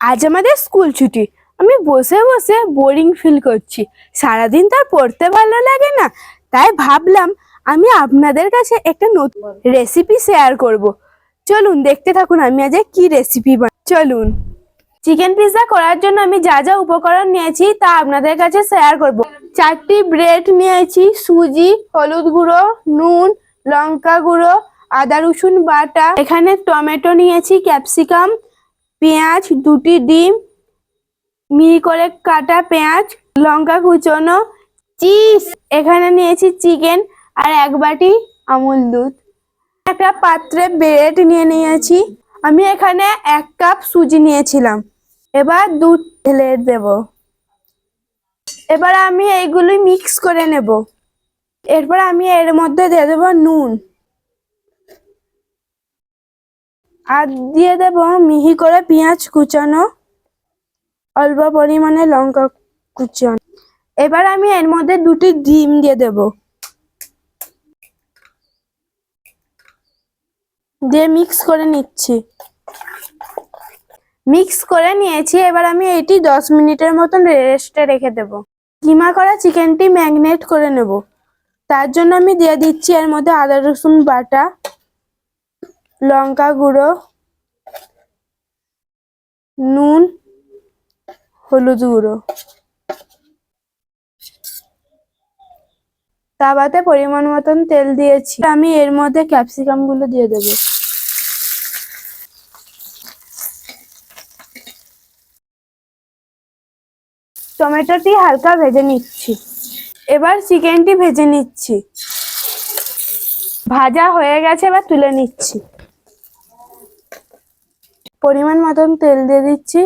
আজ আমাদের স্কুল ছুটি। আমি বসে বসে বোরিং ফিল করছি। সারাদিন তো আর পড়তে ভালো লাগে না, তাই ভাবলাম আমি আপনাদের কাছে একটা নতুন রেসিপি শেয়ার করব। চলুন দেখতে থাকুন আমি আজ কি রেসিপি চলুন। চিকেন পিৎজা করার জন্য আমি যা যা উপকরণ নিয়েছি তা আপনাদের কাছে শেয়ার করব। 4টি ব্রেড নিয়েছি, সুজি, হলুদ গুঁড়ো, নুন, লঙ্কা গুঁড়ো, আদা রসুন বাটা, এখানে টমেটো নিয়েছি, ক্যাপসিকাম, পেঁয়াজ, 2টি ডিম, মিহি করে কাটা পেঁয়াজ, লঙ্কা কুচনো, চিজ, এখানে নিয়েছি চিকেন আর 1 বাটি আমুল দুধ। একটা পাত্রে ব্রেড নিয়ে নিয়েছি। আমি এখানে 1 কাপ সুজি নিয়েছিলাম। এবার দুধ ঢেলে দেব। এবার আমি এইগুলি মিক্স করে নেব। এরপর আমি এর মধ্যে দিয়ে দেব নুন আর দিয়ে দেব মিহি করে পেঁয়াজ কুচানো, অল্প পরিমাণে লঙ্কা কুচানো। এবার আমি এর মধ্যে 2টি ডিম দিয়ে দেব, দিয়ে মিক্স করে নিচ্ছি। মিক্স করে নিয়েছি। এবার আমি এটি 10 মিনিটের মতন রেস্টে রেখে দেব। কিমা করা চিকেনটি ম্যারিনেট করে নেব। তার জন্য আমি দিয়ে দিচ্ছি এর মধ্যে আদা রসুন বাটা, লঙ্কা গুঁড়ো, নুন, হলুদ গুঁড়ো। তাওয়াতে পরিমাণ মতন তেল দিয়েছি। আমি এর মধ্যে ক্যাপসিকাম গুলো দিয়ে দেব। টমেটোটি হালকা ভেজে নিচ্ছি। এবার চিকেনটি ভেজে নিচ্ছি। ভাজা হয়ে গেছে, এবার তুলে নিচ্ছি। পরিমাণ মতন তেল দিয়ে দিচ্ছি।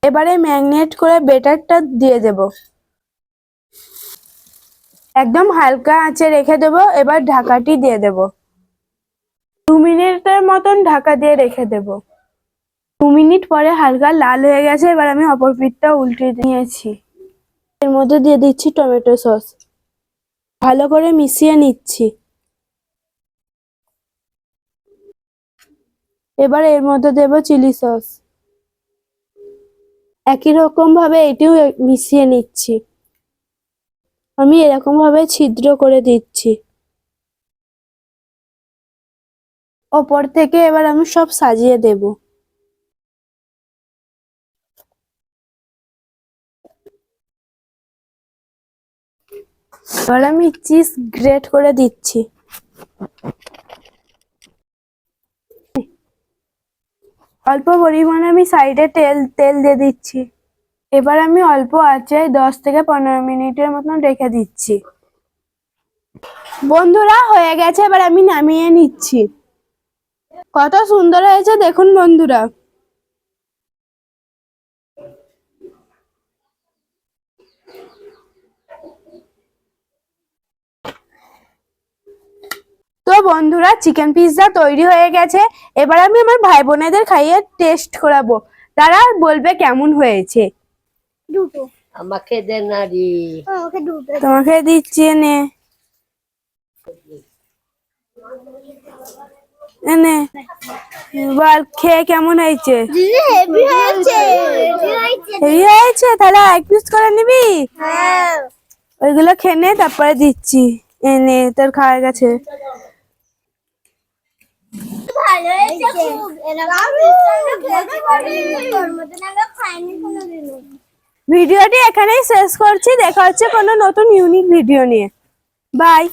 এবারে ম্যারিনেট করে বেটারটা দিয়ে দেব। একদম হালকা আঁচে রেখে দেব। এবার ঢাকাটি দিয়ে দেব। 2 মিনিটের মতন ঢাকা দিয়ে রেখে দেব। 2 মিনিট পরে হালকা লাল হয়ে গেছে। এবার আমি অপর পিঠটা উল্টে নিয়েছি। এর মধ্যে দিয়ে দিচ্ছি টমেটো সস। ভালো করে মিশিয়ে নিচ্ছি। এবার এর মধ্যে দেব চিলি সস। একই রকম ভাবে এটিও মিশিয়ে নিচ্ছি। আমি এরকম ভাবে ছিদ্র করে দিচ্ছি। ওপর থেকে এবার আমি সব সাজিয়ে দেব। এবার আমি চিজ গ্রেট করে দিচ্ছি। অল্প পরিমাণে আমি সাইডে তেল দিয়ে দিচ্ছি। এবার আমি অল্প আঁচে 10 থেকে 15 মিনিটের মতন রেখে দিচ্ছি। বন্ধুরা হয়ে গেছে, এবার আমি নামিয়ে নিচ্ছি। কত সুন্দর হয়েছে দেখুন বন্ধুরা। তো বন্ধুরা চিকেন পিৎজা তৈরি হয়ে গেছে। এবার আমি আমার ভাই বোনেদের খাইয়ে টেস্ট করাবো, তারা বলবে কেমন হয়েছে। দুটো আমাকে দে না রে। আমাকে দুটো তোমাকে দিচ্ছি, এনে এনে বল খেয়ে কেমন হয়েছে। হেভি হয়েছে। হেভি হয়েছে, তাহলে 1 পিস করে নিবি। হ্যাঁ ওইগুলো খেয়ে নে, তারপরে দিচ্ছি। এনে তোর খাওয়া গেছে। ভালো হয়েছে খুব। এরকম খেতে পারি তোর মতন আমরা খাইনি কোনোদিনও। ভিডিওটি এখানেই শেষ করছি। দেখা হচ্ছে কোনো নতুন ইউনিক ভিডিও নিয়ে। বাই।